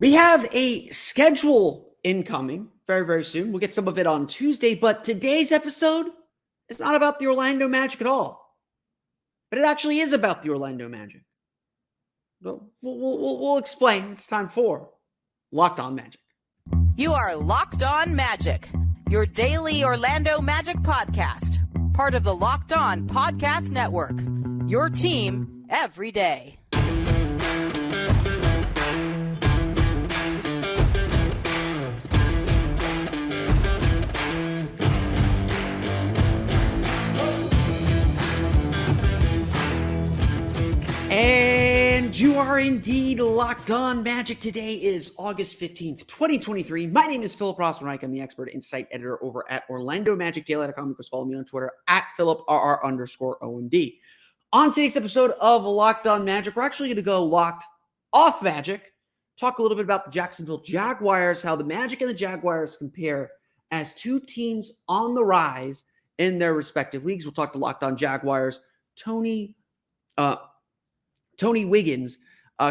We have a schedule incoming very, very soon. We'll get some of it on Tuesday, but today's episode is not about the Orlando Magic at all. But it actually is about the Orlando Magic. We'll explain. It's time for Locked On Magic. You are Locked On Magic, your daily Orlando Magic podcast. Part of the Locked On Podcast Network, your team every day. And you are indeed Locked On Magic. Today is August 15th, 2023. My name is Philip Rossman-Reich. I'm the expert insight editor over at OrlandoMagicDaily.com. You can follow me on Twitter at PhilipRR_OMD. On today's episode of Locked On Magic, we're actually going to go locked off Magic, talk a little bit about the Jacksonville Jaguars, how the Magic and the Jaguars compare as two teams on the rise in their respective leagues. We'll talk to Locked On Jaguars, Tony Wiggins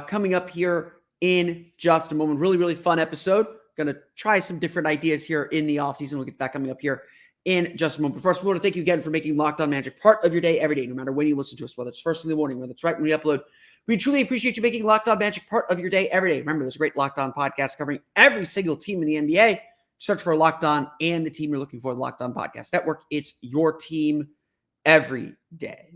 coming up here in just a moment. Really, really fun episode. Going to try some different ideas here in the offseason. We'll get to that coming up here in just a moment. But first, we want to thank you again for making Locked On Magic part of your day every day, no matter when you listen to us, whether it's first in the morning, whether it's right when we upload. We truly appreciate you making Locked On Magic part of your day every day. Remember, there's a great Locked On podcast covering every single team in the NBA. Search for Locked On and the team you're looking for, the Locked On Podcast Network. It's your team every day.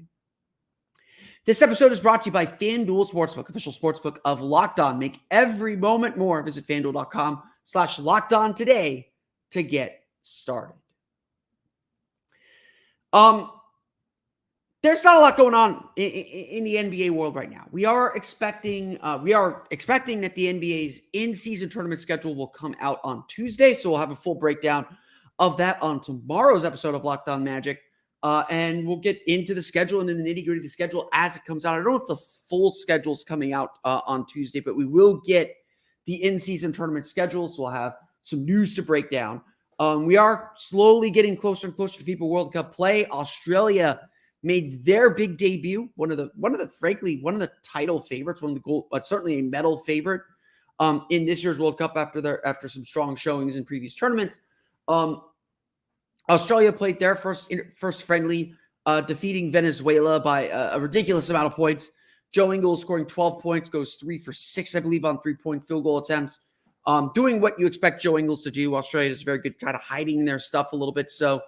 This episode is brought to you by FanDuel Sportsbook, official sportsbook of Locked On. Make every moment more. Visit FanDuel.com/LockedOn today to get started. There's not a lot going on in the NBA world right now. We are expecting that the NBA's in-season tournament schedule will come out on Tuesday, so we'll have a full breakdown of that on tomorrow's episode of Locked On Magic. And we'll get into the schedule and in the nitty-gritty of the schedule as it comes out. I don't know if the full schedule is coming out on Tuesday, but we will get the in-season tournament schedule, so we'll have some news to break down. We are slowly getting closer and closer to FIBA World Cup play. Australia made their big debut, one of the title favorites, one of the gold, but certainly a medal favorite in this year's World Cup after some strong showings in previous tournaments. Australia played their first friendly, defeating Venezuela by a ridiculous amount of points. Joe Ingles scoring 12 points, goes 3 for 6, I believe, on three-point field goal attempts. Doing what you expect Joe Ingles to do. Australia is very good, kind of hiding their stuff a little bit. So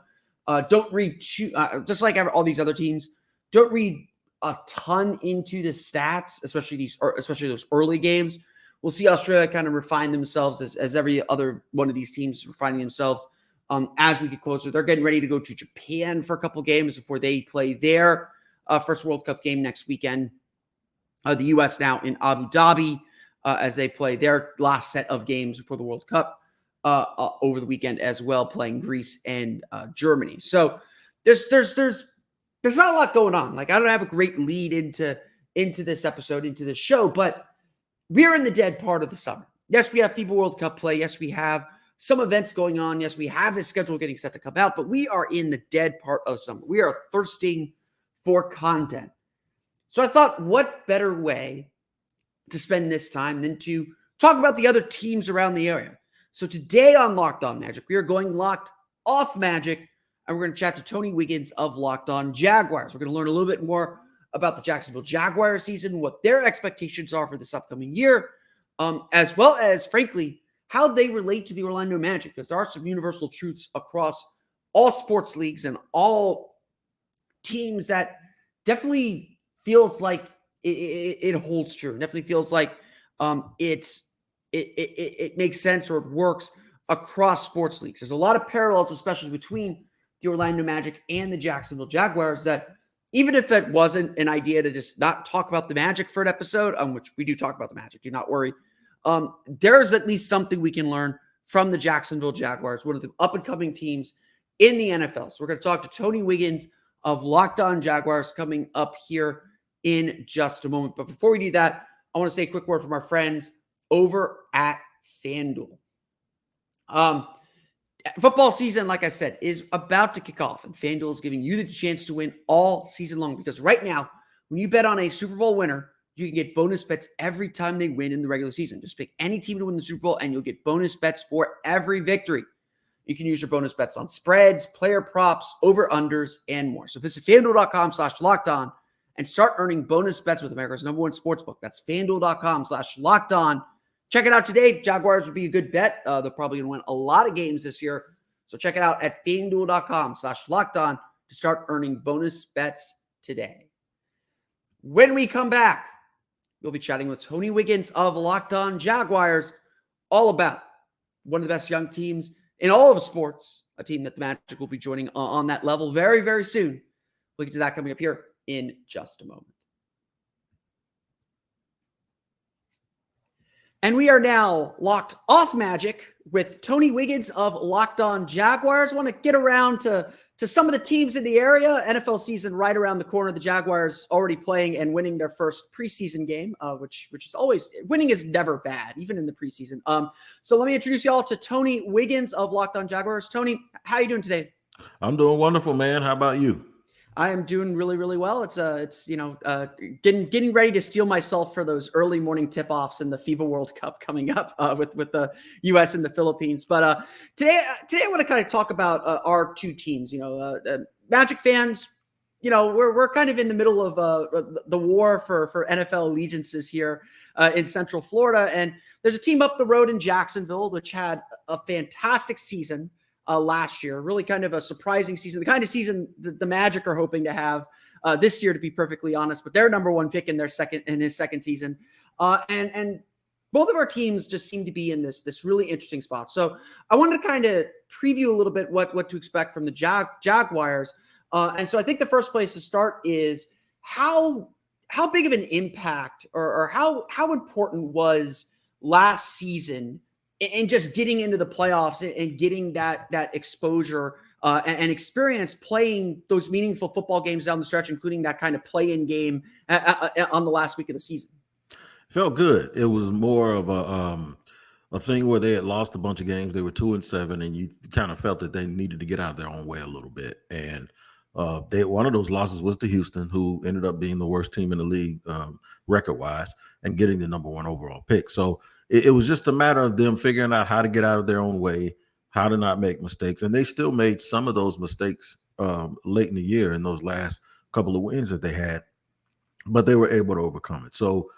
don't read, just like all these other teams, don't read a ton into the stats, especially those early games. We'll see Australia kind of refine themselves as every other one of these teams is refining themselves. As we get closer, they're getting ready to go to Japan for a couple games before they play their first World Cup game next weekend. The U.S. now in Abu Dhabi as they play their last set of games before the World Cup over the weekend as well, playing Greece and Germany. So there's not a lot going on. Like, I don't have a great lead into this episode, into this show, but we're in the dead part of the summer. Yes, we have FIBA World Cup play. Yes, we have some events going on. Yes, we have this schedule getting set to come out, but we are in the dead part of summer. We are thirsting for content. So I thought, what better way to spend this time than to talk about the other teams around the area? So today on Locked On Magic, we are going locked off Magic, and we're going to chat to Tony Wiggins of Locked On Jaguars. We're going to learn a little bit more about the Jacksonville Jaguars season, what their expectations are for this upcoming year, as well as, frankly, how they relate to the Orlando Magic, because there are some universal truths across all sports leagues and all teams that definitely feels like it holds true. Definitely feels like it makes sense or it works across sports leagues. There's a lot of parallels, especially between the Orlando Magic and the Jacksonville Jaguars, that even if it wasn't an idea to just not talk about the Magic for an episode, which we do talk about the Magic, do not worry. There's at least something we can learn from the Jacksonville Jaguars, one of the up-and-coming teams in the NFL. So we're going to talk to Tony Wiggins of Locked On Jaguars coming up here in just a moment. But before we do that, I want to say a quick word from our friends over at FanDuel. Football season, like I said, is about to kick off, and FanDuel is giving you the chance to win all season long, because right now, when you bet on a Super Bowl winner, you can get bonus bets every time they win in the regular season. Just pick any team to win the Super Bowl, and you'll get bonus bets for every victory. You can use your bonus bets on spreads, player props, over-unders, and more. So visit FanDuel.com/lockedon and start earning bonus bets with America's #1 sportsbook. That's FanDuel.com/lockedon. Check it out today. Jaguars would be a good bet. They're probably going to win a lot of games this year. So check it out at FanDuel.com/lockedon to start earning bonus bets today. When we come back, we'll be chatting with Tony Wiggins of Locked On Jaguars, all about one of the best young teams in all of sports, a team that the Magic will be joining on that level very, very soon. We'll get to that coming up here in just a moment. And we are now locked off Magic with Tony Wiggins of Locked On Jaguars. I want to get around to some of the teams in the area. NFL season right around the corner. The Jaguars already playing and winning their first preseason game, which is always, winning is never bad, even in the preseason. So let me introduce you all to Tony Wiggins of Locked On Jaguars. Tony, how are you doing today? I'm doing wonderful, man. How about you? I am doing really, really well. It's getting ready to steel myself for those early morning tip-offs in the FIBA World Cup coming up with the U.S. and the Philippines. But today I want to kind of talk about our two teams. Magic fans. We're kind of in the middle of the war for NFL allegiances here in Central Florida, and there's a team up the road in Jacksonville which had a fantastic season. Last year, really kind of a surprising season, the kind of season that the Magic are hoping to have this year, to be perfectly honest, but their number one pick in his second season. And both of our teams just seem to be in this really interesting spot. So I wanted to kind of preview a little bit what to expect from the Jaguars. And so I think the first place to start is how big of an impact or how important was last season and just getting into the playoffs and getting that exposure and experience playing those meaningful football games down the stretch, including that kind of play-in game on the last week of the season. Felt good. It was more of a thing where they had lost a bunch of games. They were 2-7, and you kind of felt that they needed to get out of their own way a little bit. And one of those losses was to Houston, who ended up being the worst team in the league record-wise and getting the number 1 overall pick. So it was just a matter of them figuring out how to get out of their own way, how to not make mistakes. And they still made some of those mistakes late in the year in those last couple of wins that they had, but they were able to overcome it. So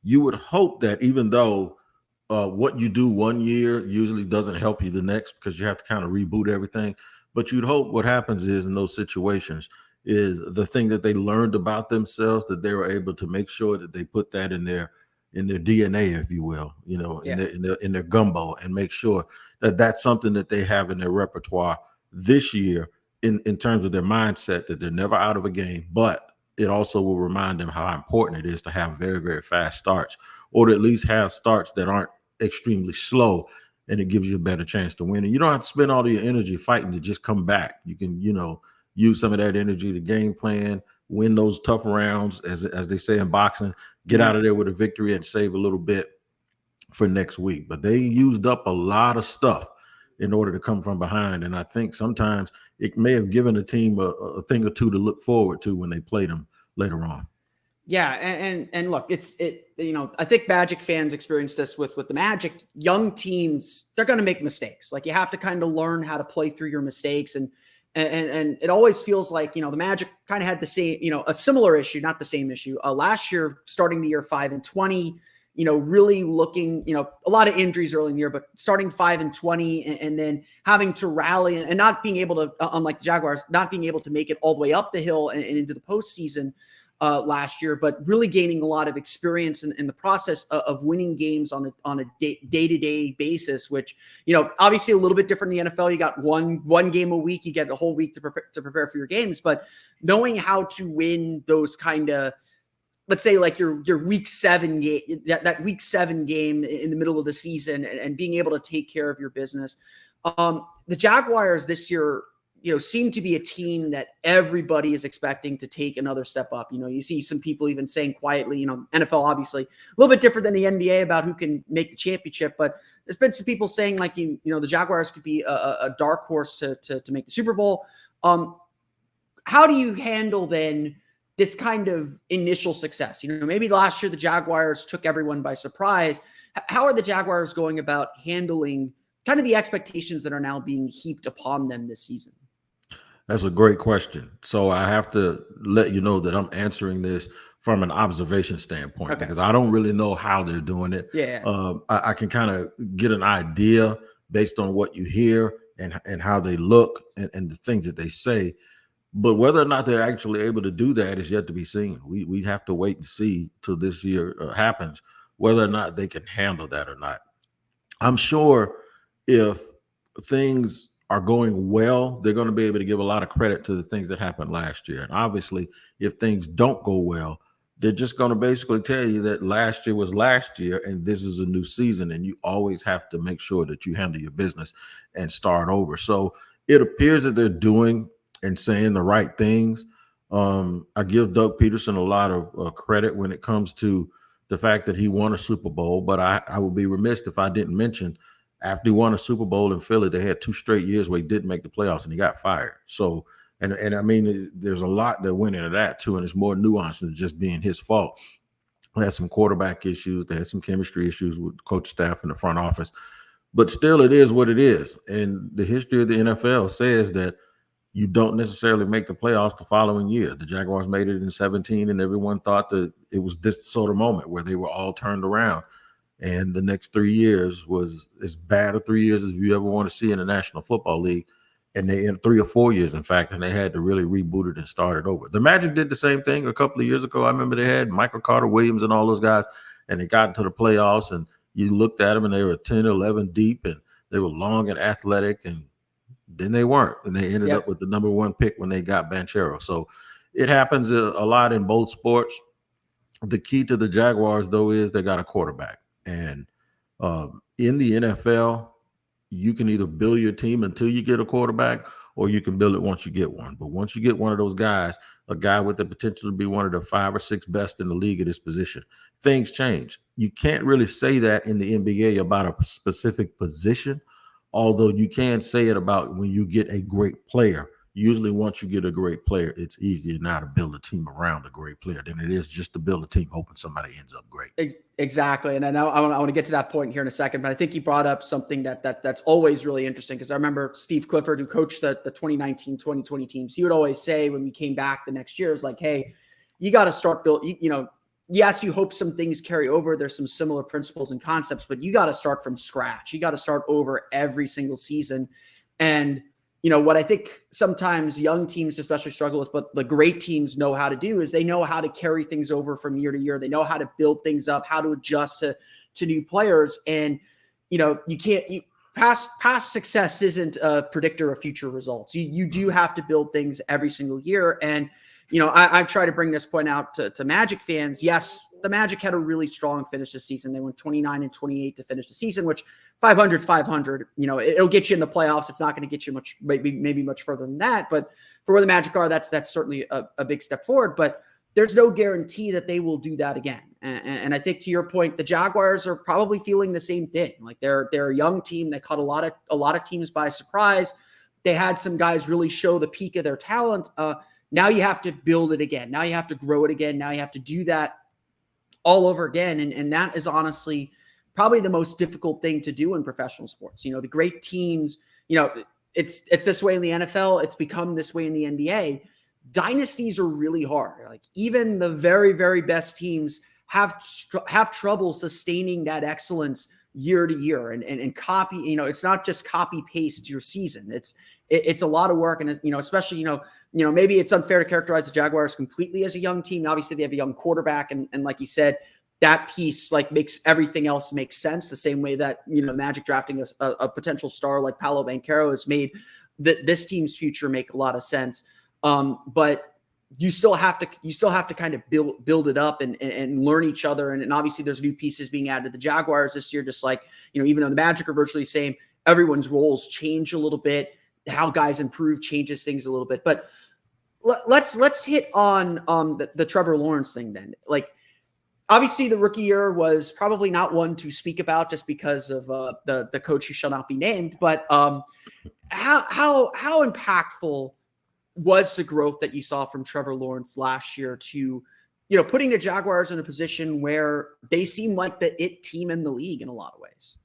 you would hope that even though what you do one year usually doesn't help you the next, because you have to kind of reboot everything, but you'd hope what happens is in those situations is the thing that they learned about themselves, that they were able to make sure that they put that in their DNA, if you will, in their gumbo, and make sure that that's something that they have in their repertoire this year in terms of their mindset, that they're never out of a game, but it also will remind them how important it is to have very, very fast starts, or to at least have starts that aren't extremely slow, and it gives you a better chance to win. And you don't have to spend all of your energy fighting to just come back. You can, use some of that energy to game plan, win those tough rounds, as they say in boxing, get out of there with a victory and save a little bit for next week. But they used up a lot of stuff in order to come from behind. And I think sometimes it may have given a team a thing or two to look forward to when they play them later on. Yeah. And look, I think Magic fans experience this with the Magic. Young teams, they're going to make mistakes. Like, you have to kind of learn how to play through your mistakes. And it always feels like, the Magic kind of had the same, a similar issue, not the same issue. Last year, starting the year 5-20, really looking, a lot of injuries early in the year, but starting 5-20 and then having to rally and not being able to, unlike the Jaguars, not being able to make it all the way up the hill and into the postseason last year, but really gaining a lot of experience in the process of winning games on a day-to-day basis, which, obviously a little bit different in the NFL. You got one game a week, you get a whole week to prepare for your games, but knowing how to win those kind of, let's say like your week 7 game, that week 7 game in the middle of the season, and being able to take care of your business. The Jaguars this year, seem to be a team that everybody is expecting to take another step up. You see some people even saying quietly, NFL obviously a little bit different than the NBA about who can make the championship, but there's been some people saying like, the Jaguars could be a dark horse to make the Super Bowl. How do you handle then this kind of initial success? Maybe last year the Jaguars took everyone by surprise. How are the Jaguars going about handling kind of the expectations that are now being heaped upon them this season? That's a great question. So I have to let you know that I'm answering this from an observation standpoint because I don't really know how they're doing it. Yeah. I can kind of get an idea based on what you hear and how they look and the things that they say. But whether or not they're actually able to do that is yet to be seen. We have to wait and see till this year happens, whether or not they can handle that or not. I'm sure if things are going well, they're going to be able to give a lot of credit to the things that happened last year. And obviously, if things don't go well, they're just going to basically tell you that last year was last year and this is a new season. And you always have to make sure that you handle your business and start over. So it appears that they're doing and saying the right things. I give Doug Peterson a lot of credit when it comes to the fact that he won a Super Bowl, but I would be remiss if I didn't mention after he won a Super Bowl in Philly, they had 2 straight years where he didn't make the playoffs and he got fired. So, and I mean, there's a lot that went into that too, and it's more nuanced than just being his fault. They had some quarterback issues. They had some chemistry issues with coach staff in the front office, but still it is what it is. And the history of the NFL says that you don't necessarily make the playoffs the following year. The Jaguars made it in 2017, and everyone thought that it was this sort of moment where they were all turned around. And the next 3 years was as bad of 3 years as you ever want to see in the National Football League. And they in 3 or 4 years, in fact, and they had to really reboot it and start it over. The Magic did the same thing a couple of years ago. I remember they had Michael Carter Williams and all those guys, and they got into the playoffs, and you looked at them, and they were 10, 11 deep, and they were long and athletic, and then they weren't. And they ended up with the number 1 pick when they got Banchero. So it happens a lot in both sports. The key to the Jaguars, though, is they got a quarterback. And in the NFL, you can either build your team until you get a quarterback, or you can build it once you get one. But once you get one of those guys, a guy with the potential to be one of the 5 or 6 best in the league at this position, things change. You can't really say that in the NBA about a specific position, although you can say it about when you get a great player. Usually once you get a great player, it's easier now to build a team around a great player than it is just to build a team hoping somebody ends up great. Exactly. And I know I want to get to that point here in a second, but I think you brought up something that's always really interesting, because I remember Steve Clifford, who coached the 2019-2020 teams, he would always say when we came back the next year, is like, hey, you got to start yes, you hope some things carry over. There's some similar principles and concepts, but you got to start from scratch. You got to start over every single season. And what I think sometimes young teams especially struggle with, but the great teams know how to do, is they know how to carry things over from year to year. They know how to build things up, how to adjust to new players. And, past success isn't a predictor of future results. You do have to build things every single year. And, I try to bring this point out to Magic fans. Yes, the Magic had a really strong finish this season. They went 29-28 to finish the season, which 500 is 500. It'll get you in the playoffs. It's not going to get you much, maybe much further than that. But for where the Magic are, that's certainly a big step forward. But there's no guarantee that they will do that again. And I think, to your point, the Jaguars are probably feeling the same thing. Like they're a young team. They caught a lot of teams by surprise. They had some guys really show the peak of their talent. Now you have to build it again. Now you have to grow it again. Now you have to do that all over again. And that is honestly probably the most difficult thing to do in professional sports. The great teams, it's this way in the NFL. It's become this way in the NBA. Dynasties are really hard. Like even the very, very best teams have trouble sustaining that excellence year to year and copy. It's not just copy paste your season. It's a lot of work. And especially, maybe it's unfair to characterize the Jaguars completely as a young team. Obviously they have a young quarterback. And like you said, that piece makes everything else make sense, the same way that, Magic drafting a potential star like Paolo Banchero has made this team's future make a lot of sense. But you still have to kind of build it up and learn each other. And obviously there's new pieces being added to the Jaguars this year, just like, even though the Magic are virtually the same, everyone's roles change a little bit. How guys improve changes things a little bit. But let's hit on the Trevor Lawrence thing then. Like, obviously the rookie year was probably not one to speak about just because of the coach who shall not be named. But how impactful was the growth that you saw from Trevor Lawrence last year to, putting the Jaguars in a position where they seem like the it team in the league in a lot of ways?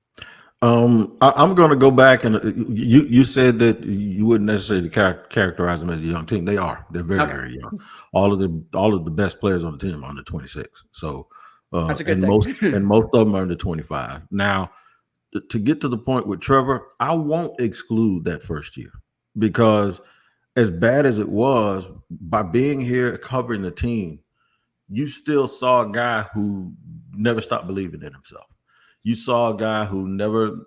I'm going to go back and you said that you wouldn't necessarily characterize them as a young team. They are. They're very, Okay. very young. All of the best players on the team are under 26. So, That's a good and thing. most of them are under 25. Now, to get to the point with Trevor, I won't exclude that first year, because as bad as it was, by being here covering the team, you still saw a guy who never stopped believing in himself. You saw a guy who never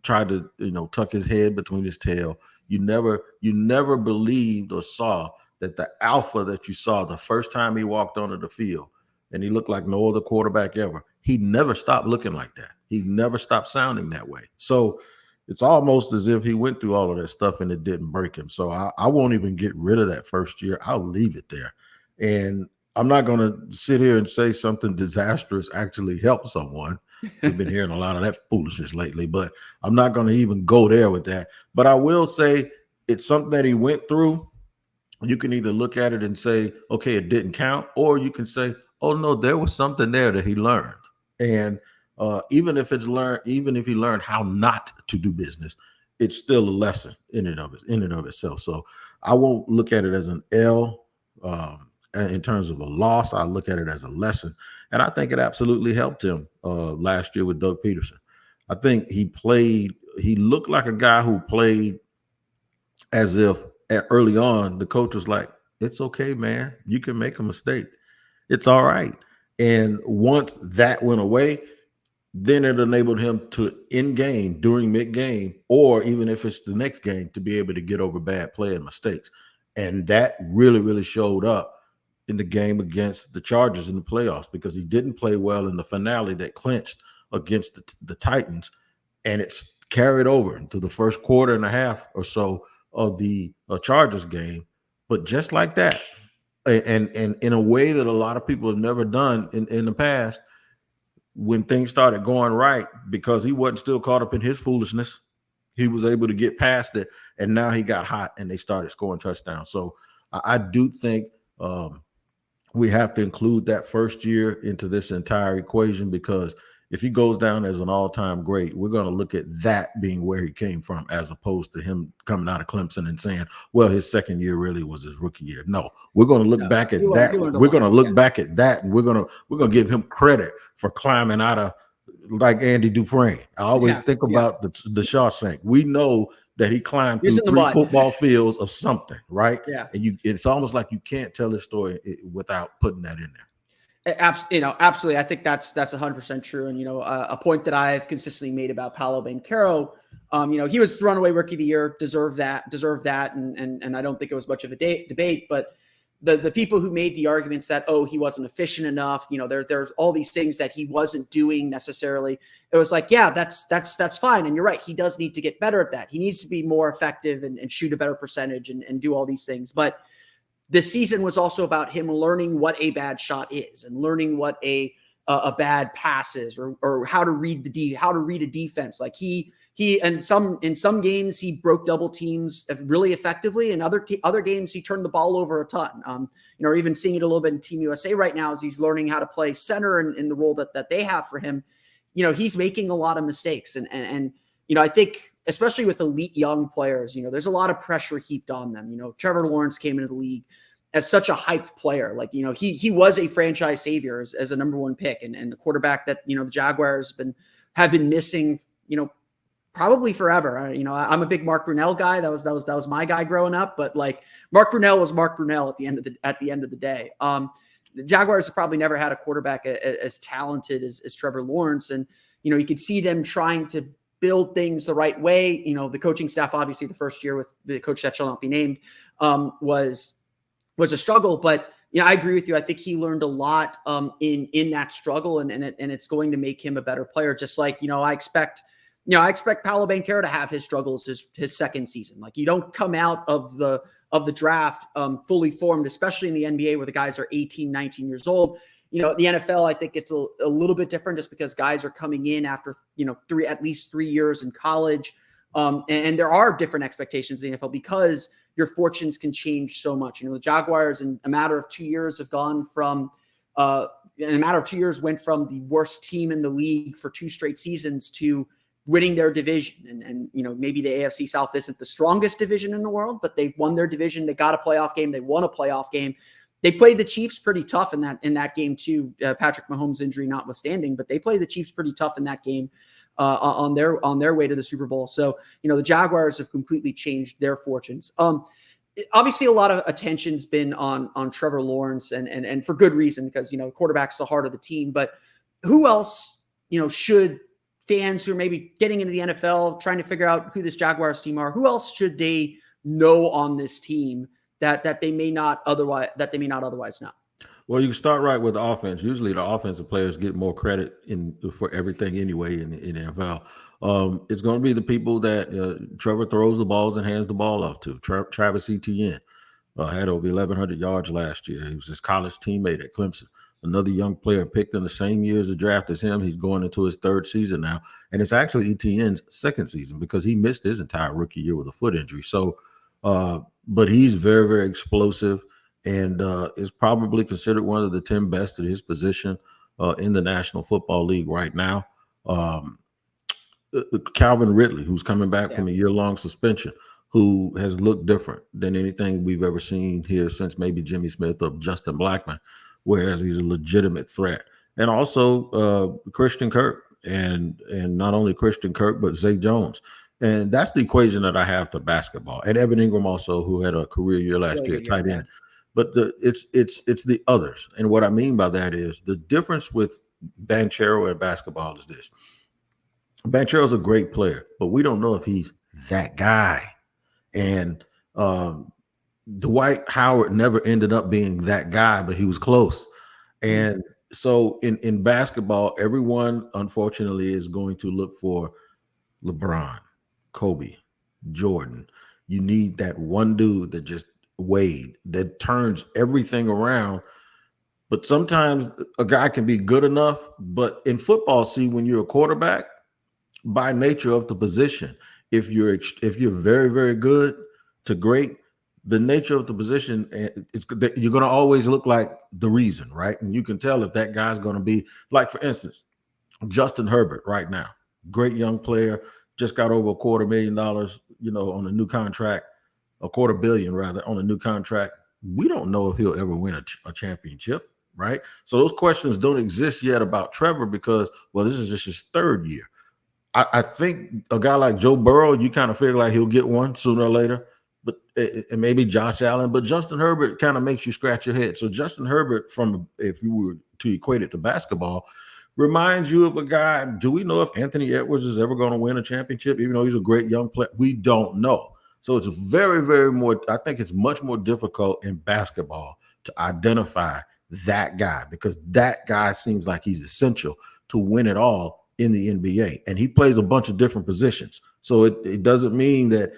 tried to, tuck his head between his tail. You never believed or saw that the alpha that you saw the first time he walked onto the field, and he looked like no other quarterback ever. He never stopped looking like that. He never stopped sounding that way. So it's almost as if he went through all of that stuff and it didn't break him. So I won't even get rid of that first year. I'll leave it there. And I'm not going to sit here and say something disastrous actually helped someone. We've been hearing a lot of that foolishness lately, but I'm not going to even go there with that. But I will say it's something that he went through. You can either look at it and say, okay, it didn't count, or you can say, oh no, there was something there that he learned. And even if he learned how not to do business, it's still a lesson in and of itself. So I won't look at it as an L. In terms of a loss, I look at it as a lesson. And I think it absolutely helped him last year with Doug Peterson. I think he looked like a guy who played as if early on, the coach was like, it's okay, man. You can make a mistake. It's all right. And once that went away, then it enabled him to in game, during mid-game, or even if it's the next game, to be able to get over bad play and mistakes. And that really, really showed up in the game against the Chargers in the playoffs, because he didn't play well in the finale that clinched against the Titans, and it's carried over into the first quarter and a half or so of the Chargers game. But just like that, and in a way that a lot of people have never done in the past, when things started going right, because he wasn't still caught up in his foolishness, he was able to get past it, and now he got hot and they started scoring touchdowns. So I do think we have to include that first year into this entire equation, because if he goes down as an all-time great, we're going to look at that being where he came from, as opposed to him coming out of Clemson and saying, well, his second year really was his rookie year. No, we're going to look back at that. We're going to look back at that, and we're going to give him credit for climbing out of, like Andy Dufresne. I always think about the Shawshank. We know that he climbed through 3 football fields of something, right? Yeah. And it's almost like you can't tell his story without putting that in there. Absolutely. I think that's 100% true. And, a point that I've consistently made about Paolo Banchero, he was runaway rookie of the year, deserved that. And I don't think it was much of a debate, but the people who made the arguments that, he wasn't efficient enough, there's all these things that he wasn't doing necessarily. It was like, yeah, that's fine. And you're right. He does need to get better at that. He needs to be more effective and shoot a better percentage and do all these things. But this season was also about him learning what a bad shot is, and learning what a bad pass is, or how to read a defense. Like he in some games he broke double teams really effectively, and other games he turned the ball over a ton. Or even seeing it a little bit in Team USA right now as he's learning how to play center in the role that they have for him. He's making a lot of mistakes, and I think, especially with elite young players, there's a lot of pressure heaped on them. Trevor Lawrence came into the league as such a hyped player. Like, he was a franchise savior as a number 1 pick, and the quarterback that, the Jaguars have been missing, probably forever. I'm a big Mark Brunell guy. That was my guy growing up, but like, Mark Brunell was Mark Brunell at the end of the day. The Jaguars have probably never had a quarterback as talented as Trevor Lawrence. And, you could see them trying to build things the right way. The coaching staff, obviously the first year with the coach that shall not be named, was a struggle, but I agree with you. I think he learned a lot in that struggle, and it's going to make him a better player. Just like, I expect Paolo Banchero to have his struggles his second season. Like, you don't come out of the draft fully formed, especially in the NBA where the guys are 18, 19 years old. The NFL, I think it's a little bit different, just because guys are coming in after, at least 3 years in college. And there are different expectations in the NFL, because your fortunes can change so much. The Jaguars in a matter of 2 years have gone from went from the worst team in the league for 2 straight seasons to winning their division. And maybe the AFC South isn't the strongest division in the world, but they won their division. They got a playoff game. They won a playoff game. They played the Chiefs pretty tough in that game too. Patrick Mahomes' injury notwithstanding, but they played the Chiefs pretty tough in that game on their way to the Super Bowl. So the Jaguars have completely changed their fortunes. Obviously, a lot of attention's been on Trevor Lawrence, and for good reason, because quarterback's the heart of the team. But who else should fans who are maybe getting into the NFL trying to figure out who this Jaguars team are? Who else should they know on this team that they may not otherwise know? Well, you can start right with the offense. Usually the offensive players get more credit for everything anyway in the NFL. It's going to be the people that Trevor throws the balls and hands the ball off to. Travis Etienne had over 1,100 yards last year. He was his college teammate at Clemson. Another young player picked in the same year as the draft as him. He's going into his 3rd season now. And it's actually Etienne's 2nd season because he missed his entire rookie year with a foot injury. So, but he's very, very explosive and is probably considered one of the 10 best at his position in the National Football League right now. Calvin Ridley, who's coming back from a year-long suspension, who has looked different than anything we've ever seen here since maybe Jimmy Smith or Justin Blackmon, whereas he's a legitimate threat. And also Christian Kirk, and not only Christian Kirk, but Zay Jones. And that's the equation that I have to basketball. And Evan Ingram also, who had a career year last year at tight end. But it's the others. And what I mean by that is the difference with Banchero and basketball is this. Banchero's a great player, but we don't know if he's that guy. And Dwight Howard never ended up being that guy, but he was close. And so in basketball, everyone, unfortunately, is going to look for LeBron, Kobe, Jordan. You need that one dude that just Wade that turns everything around. But sometimes a guy can be good enough. But in football, see, when you're a quarterback, by nature of the position, if you're very, very good to great, the nature of the position, you're going to always look like the reason, right? And you can tell if that guy's going to be, like, for instance, Justin Herbert right now, great young player, just got over $250,000, on a new contract, $250 million rather, on a new contract. We don't know if he'll ever win a championship, right? So those questions don't exist yet about Trevor because, well, this is just his 3rd year. I think a guy like Joe Burrow, you kind of figure like he'll get one sooner or later, but and maybe Josh Allen, but Justin Herbert kind of makes you scratch your head. So Justin Herbert, if you were to equate it to basketball, reminds you of a guy. Do we know if Anthony Edwards is ever going to win a championship, even though he's a great young player? We don't know. So it's very, very I think it's much more difficult in basketball to identify that guy because that guy seems like he's essential to win it all in the NBA, and he plays a bunch of different positions. So it doesn't mean that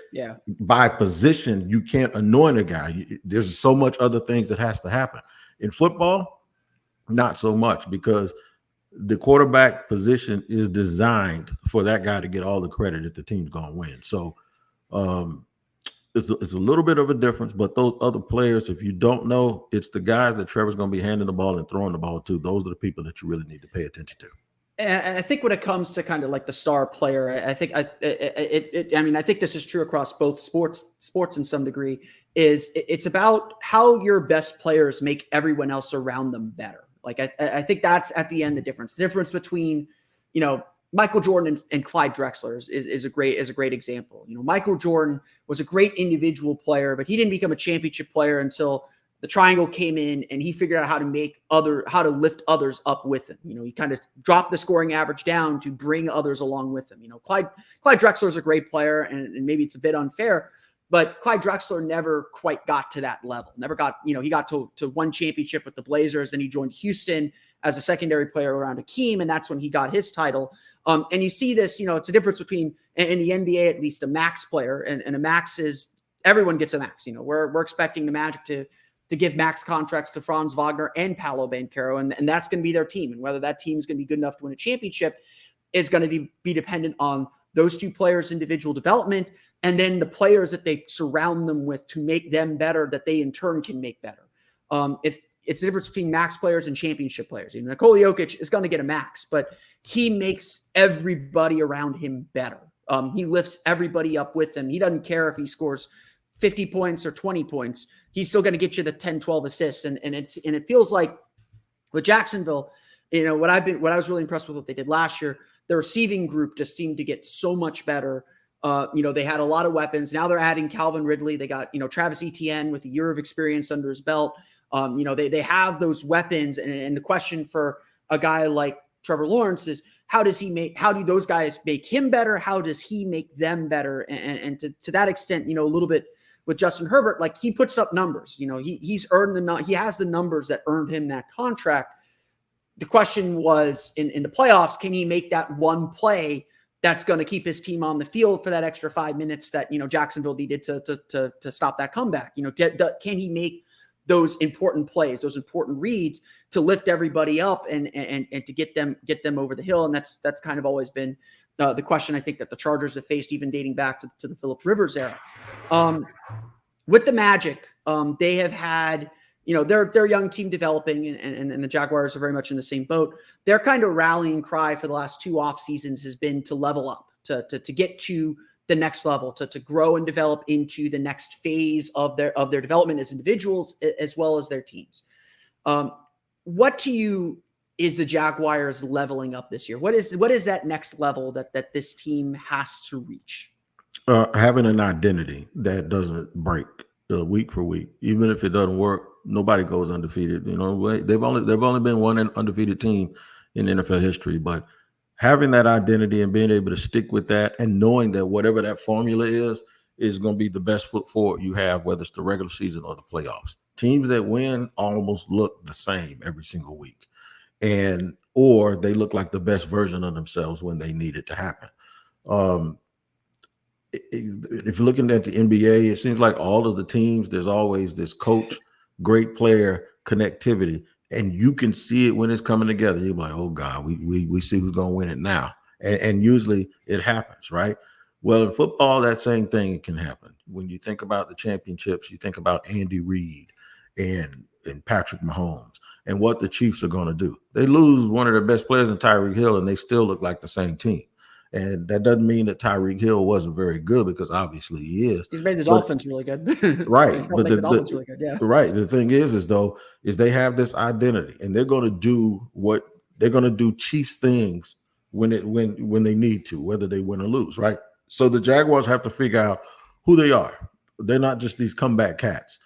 by position you can't anoint a guy. There's so much other things that has to happen. In football, not so much because the quarterback position is designed for that guy to get all the credit if the team's going to win. So it's a little bit of a difference, but those other players, if you don't know, it's the guys that Trevor's going to be handing the ball and throwing the ball to. Those are the people that you really need to pay attention to. And I think when it comes to kind of like the star player, I think this is true across both sports in some degree, is it's about how your best players make everyone else around them better. Like I think that's at the end the difference. The difference between, Michael Jordan and Clyde Drexler is a great example. Michael Jordan was a great individual player, but he didn't become a championship player until the triangle came in and he figured out how to lift others up with him. He kind of dropped the scoring average down to bring others along with him. Clyde Drexler is a great player, and maybe it's a bit unfair, but Clyde Drexler never quite got to that level. Never got, he got to one championship with the Blazers, and he joined Houston as a secondary player around Hakeem, and that's when he got his title. And you see this, it's a difference between, in the NBA at least, a max player, and a max is, everyone gets a max. We're expecting the Magic to give max contracts to Franz Wagner and Paolo Banchero, and that's going to be their team. And whether that team is going to be good enough to win a championship is going to be dependent on those two players' individual development, and then the players that they surround them with to make them better, that they in turn can make better. It's the difference between max players and championship players. Nikola Jokic is going to get a max, but he makes everybody around him better. He lifts everybody up with him. He doesn't care if he scores 50 points or 20 points. He's still going to get you the 10, 12 assists. And it feels like with Jacksonville, what I was really impressed with what they did last year, the receiving group just seemed to get so much better. They had a lot of weapons. Now they're adding Calvin Ridley. They got, Travis Etienne with a year of experience under his belt. They have those weapons. And the question for a guy like Trevor Lawrence is, how do those guys make him better? How does he make them better? And to that extent, a little bit with Justin Herbert, like he puts up numbers, he's earned he has the numbers that earned him that contract. The question was in the playoffs, can he make that one play that's going to keep his team on the field for that extra 5 minutes that, Jacksonville needed to stop that comeback? Can he make those important plays, those important reads to lift everybody up and to get them over the hill? And that's kind of always been the question I think that the Chargers have faced, even dating back to the Phillip Rivers era. With the Magic, they have had, their young team developing, and the Jaguars are very much in the same boat. Their kind of rallying cry for the last 2 off seasons has been to level up, to get to the next level, to grow and develop into the next phase of their development as individuals, as well as their teams. What to you is the Jaguars leveling up this year? What is that next level that this team has to reach? Having an identity that doesn't break week for week. Even if it doesn't work, nobody goes undefeated. They've only been one undefeated team in NFL history, but having that identity and being able to stick with that and knowing that whatever that formula is going to be the best foot forward you have, whether it's the regular season or the playoffs. Teams that win almost look the same every single week, or they look like the best version of themselves when they need it to happen. If you're looking at the NBA, it seems like all of the teams, there's always this coach, great player connectivity, and you can see it when it's coming together. You're like, oh God, we see who's going to win it now. And usually it happens, right? Well, in football, that same thing can happen. When you think about the championships, you think about Andy Reid and Patrick Mahomes and what the Chiefs are going to do. They lose one of their best players in Tyreek Hill, and they still look like the same team. And that doesn't mean that Tyreek Hill wasn't very good, because obviously he is. He's made this offense really good. Right. But the offense really good, yeah. Right. The thing is they have this identity, and they're going to do what they're going to do Chiefs things when they need to, whether they win or lose. Right. So the Jaguars have to figure out who they are. They're not just these comeback cats.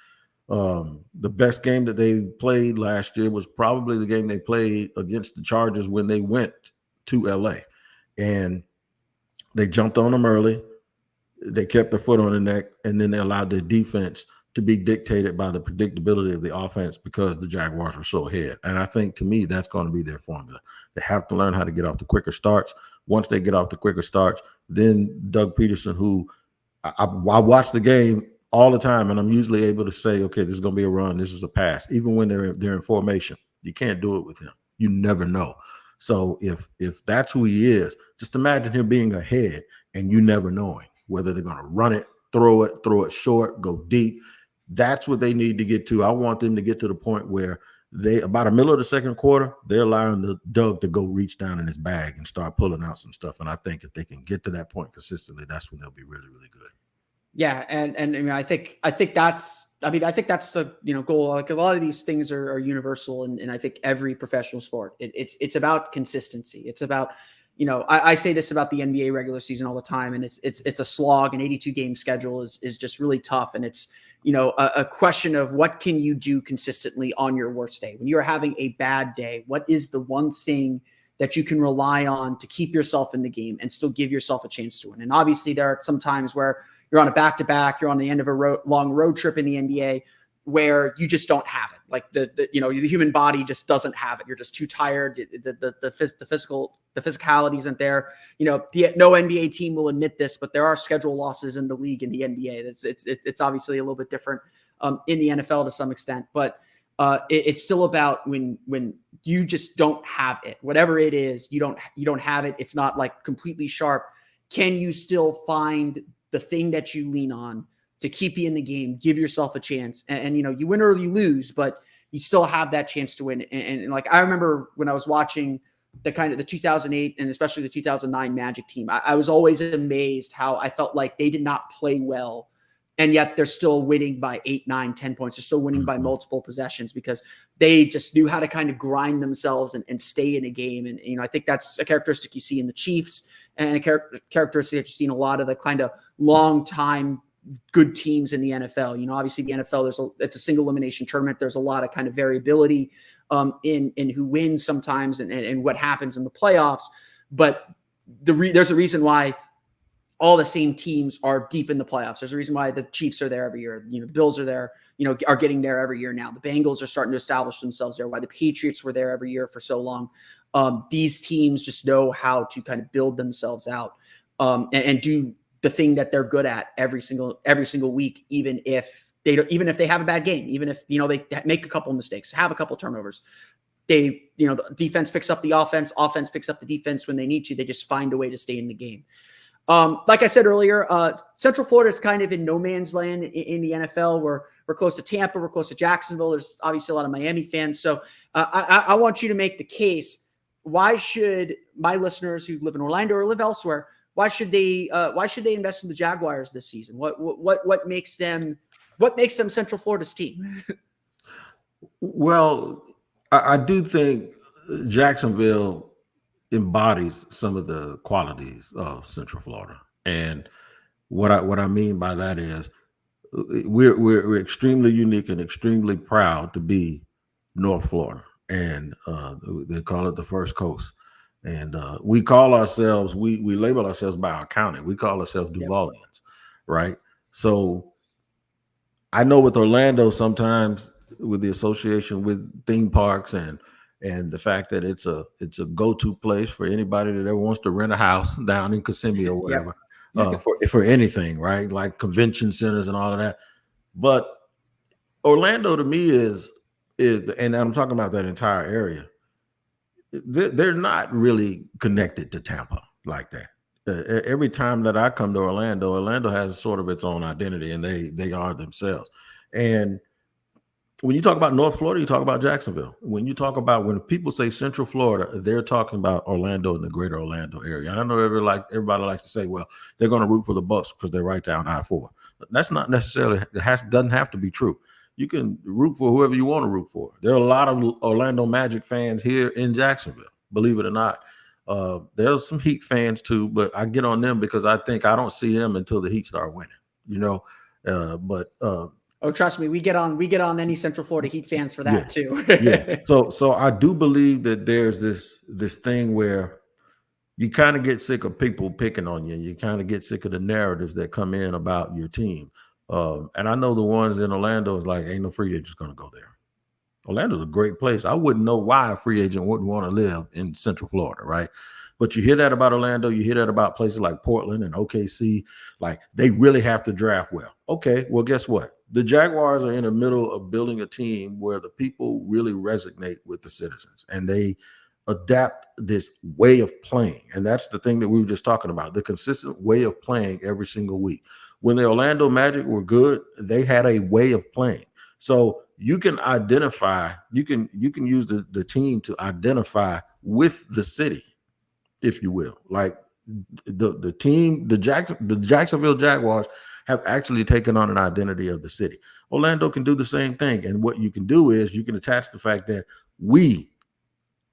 The best game that they played last year was probably the game they played against the Chargers when they went to LA, and they jumped on them early. They kept their foot on the neck, and then they allowed their defense to be dictated by the predictability of the offense because the Jaguars were so ahead. And I think, to me, that's going to be their formula. They have to learn how to get off the quicker starts. Once they get off the quicker starts, then Doug Peterson, who I watch the game all the time, and I'm usually able to say, okay, this is going to be a run. This is a pass. Even when they're in formation, you can't do it with him. You never know. So if that's who he is, just imagine him being ahead and you never knowing whether they're going to run it, throw it short, go deep. That's what they need to get to. I want them to get to the point where about the middle of the second quarter, they're allowing Doug to go reach down in his bag and start pulling out some stuff. And I think if they can get to that point consistently, that's when they'll be really, really good. Yeah, and I mean, I think that's the goal. Like, a lot of these things are universal, and I think every professional sport, it's about consistency. It's about, I say this about the NBA regular season all the time, and it's a slog. An 82 game schedule is just really tough, and it's a question of what can you do consistently on your worst day when you're having a bad day. What is the one thing that you can rely on to keep yourself in the game and still give yourself a chance to win? And obviously, there are some times where you're on a back-to-back, you're on the end of a long road trip in the NBA where you just don't have it. Like the human body just doesn't have it. You're just too tired. The physicality isn't there. No NBA team will admit this, but there are schedule losses in the league in the NBA. It's obviously a little bit different in the NFL to some extent, but it's still about when you just don't have it. Whatever it is, you don't have it. It's not like completely sharp. Can you still find the thing that you lean on to keep you in the game, give yourself a chance. And you know, you win or you lose, but you still have that chance to win. And like, I remember when I was watching the 2008 and especially the 2009 Magic team, I was always amazed how I felt like they did not play well. And yet they're still winning by 8, 9, 10 points. They're still winning by multiple possessions because they just knew how to kind of grind themselves and stay in a game. And, you know, I think that's a characteristic you see in the Chiefs and a characteristic that you see in a lot of the kind of long time good teams in the NFL. You know, obviously the NFL, it's a single elimination tournament. There's a lot of kind of variability in who wins sometimes and what happens in the playoffs. But there's a reason why all the same teams are deep in the playoffs. There's a reason why the Chiefs are there every year. You know, the Bills are there, you know, are getting there every year now. The Bengals are starting to establish themselves there. Why the Patriots were there every year for so long. These teams just know how to kind of build themselves out and do the thing that they're good at every single week, even if they have a bad game, even if, you know, they make a couple mistakes, have a couple turnovers. The defense picks up the offense picks up the defense when they need to. They just find a way to stay in the game. Like I said earlier, Central Florida is kind of in no man's land in the NFL. We're close to Tampa. We're close to Jacksonville. There's obviously a lot of Miami fans. So I want you to make the case. Why should my listeners who live in Orlando or live elsewhere, why should they invest in the Jaguars this season? What makes them Central Florida's team? Well, I do think Jacksonville embodies some of the qualities of Central Florida. And what I mean by that is we're extremely unique and extremely proud to be North Florida. And they call it the First Coast. And we call ourselves, we label ourselves by our county. We call ourselves Duvalians, right? So I know with Orlando sometimes with the association with theme parks and the fact that it's a go-to place for anybody that ever wants to rent a house down in Kissimmee or whatever, for anything, right? Like convention centers and all of that. But Orlando to me is, and I'm talking about that entire area, they're not really connected to Tampa like that. Every time that I come to Orlando has sort of its own identity, and they are themselves. And when you talk about North Florida, you talk about Jacksonville. When people say Central Florida, they're talking about Orlando and the greater Orlando area. And I know everybody likes to say, well, they're going to root for the Bucs because they're right down I-4. But that's not necessarily, doesn't have to be true. You can root for whoever you want to root for. There are a lot of Orlando Magic fans here in Jacksonville, believe it or not. There's some Heat fans too, but I get on them because I don't see them until the Heat start winning, you know. Oh, trust me, we get on any Central Florida Heat fans for that too. Yeah. So I do believe that there's this thing where you kind of get sick of people picking on you. You kind of get sick of the narratives that come in about your team. And I know the ones in Orlando is like, ain't no free agents going to go there. Orlando's a great place. I wouldn't know why a free agent wouldn't want to live in Central Florida, right? But you hear that about Orlando. You hear that about places like Portland and OKC. Like, they really have to draft well. Okay, well, guess what? The Jaguars are in the middle of building a team where the people really resonate with the citizens, and they adapt this way of playing. And that's the thing that we were just talking about, the consistent way of playing every single week. When the Orlando Magic were good, they had a way of playing. So you can identify, you can use the team to identify with the city, if you will. Like the team, the Jacksonville Jaguars have actually taken on an identity of the city. Orlando can do the same thing. And what you can do is you can attach the fact that we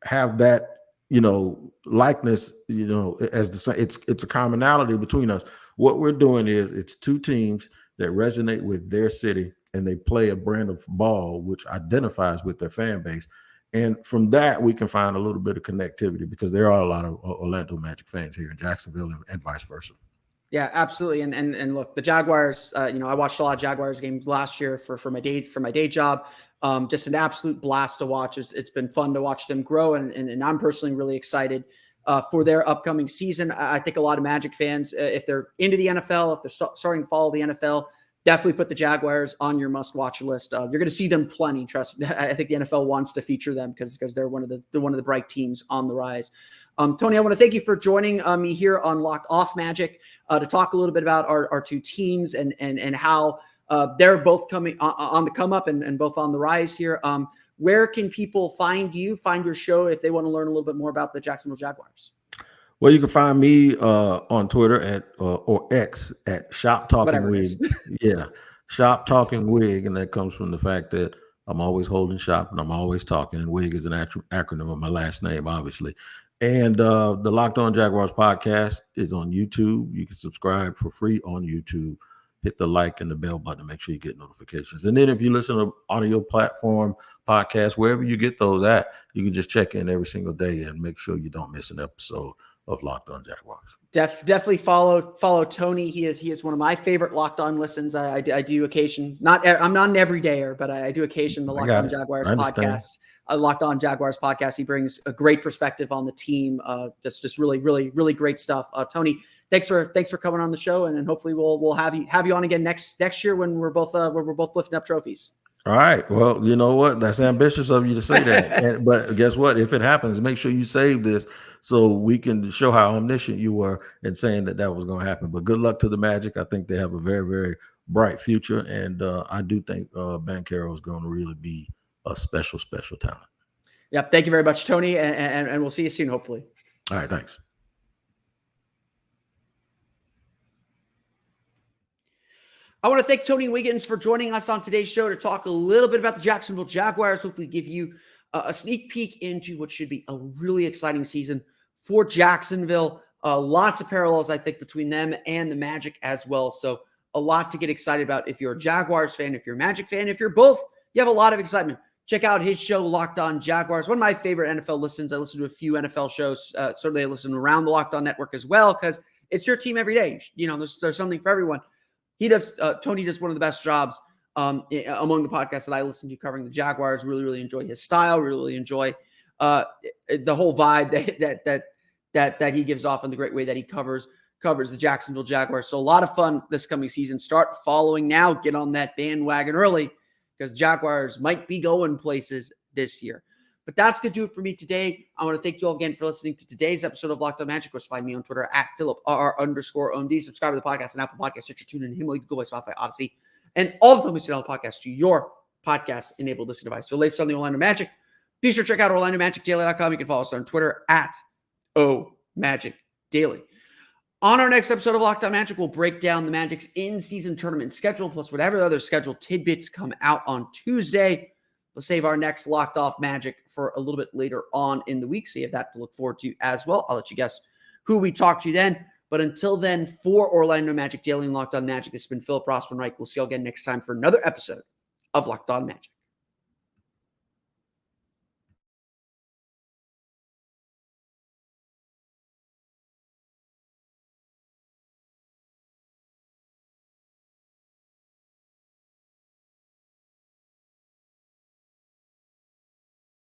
have that, you know, likeness, you know, as it's a commonality between us. What we're doing is it's two teams that resonate with their city, and they play a brand of ball which identifies with their fan base. And from that, we can find a little bit of connectivity because there are a lot of Orlando Magic fans here in Jacksonville and vice versa. Yeah, absolutely. And look, the Jaguars, you know, I watched a lot of Jaguars games last year for my day job. Just an absolute blast to watch. It's been fun to watch them grow. And I'm personally really excited for their upcoming season. I think a lot of Magic fans, if they're into the NFL, if they're starting to follow the NFL, definitely put the Jaguars on your must-watch list. You're going to see them plenty. Trust me. I think the NFL wants to feature them because they're one of the bright teams on the rise. Tony, I want to thank you for joining me here on Locked Off Magic to talk a little bit about our two teams and how they're both coming on the come up and both on the rise here. Where can people find your show if they want to learn a little bit more about the Jacksonville Jaguars? Well, you can find me on Twitter at or X at Shop Talking Wig. Yeah, Shop Talking Wig, and that comes from the fact that I'm always holding shop and I'm always talking. And Wig is an acronym of my last name, obviously. And the Locked On Jaguars podcast is on YouTube. You can subscribe for free on YouTube. Hit the like and the bell button to make sure you get notifications. And then if you listen to audio platform podcasts, wherever you get those at, you can just check in every single day and make sure you don't miss an episode of Locked On Jaguars. Definitely follow Tony. He is one of my favorite Locked On listens. I do occasion, I'm not an everydayer, but I do occasion the Locked On Jaguars podcast. Locked On Jaguars podcast. He brings a great perspective on the team. Just really, really, really great stuff. Tony, thanks for coming on the show, and hopefully we'll have you on again next year when we're both lifting up trophies. All right. Well, you know what? That's ambitious of you to say that. But guess what? If it happens, make sure you save this so we can show how omniscient you were in saying that was going to happen. But good luck to the Magic. I think they have a very, very bright future, and I do think Banchero is going to really be a special talent. Yeah. Thank you very much, Tony, and we'll see you soon, hopefully. All right. Thanks. I want to thank Tony Wiggins for joining us on today's show to talk a little bit about the Jacksonville Jaguars. Hopefully give you a sneak peek into what should be a really exciting season for Jacksonville. Lots of parallels, I think, between them and the Magic as well. So a lot to get excited about if you're a Jaguars fan, if you're a Magic fan, if you're both, you have a lot of excitement. Check out his show, Locked On Jaguars. One of my favorite NFL listens. I listen to a few NFL shows. Certainly I listen around the Locked On Network as well because it's your team every day. You know, there's something for everyone. Tony does one of the best jobs among the podcasts that I listen to covering the Jaguars. Really, really enjoy his style. Really enjoy the whole vibe that he gives off and the great way that he covers the Jacksonville Jaguars. So a lot of fun this coming season. Start following now. Get on that bandwagon early because Jaguars might be going places this year. But that's going to do it for me today. I want to thank you all again for listening to today's episode of Locked On Magic. Of course, find me on Twitter at @PhilipRR_OMD. Subscribe to the podcast on Apple Podcasts, Stitcher, TuneIn, Himalaya, Google Play, Spotify, Odyssey, and all the Filming Channel podcasts to your podcast-enabled listening device. So latest on the Orlando Magic. Be sure to check out OrlandoMagicDaily.com. You can follow us on Twitter at @OMagicDaily. On our next episode of Locked On Magic, we'll break down the Magic's in-season tournament schedule, plus whatever other scheduled tidbits come out on Tuesday. We'll save our next Locked Off Magic for a little bit later on in the week, so you have that to look forward to as well. I'll let you guess who we talk to then. But until then, for Orlando Magic Daily and Locked On Magic, this has been Philip Rossman-Reich. We'll see you all again next time for another episode of Locked On Magic.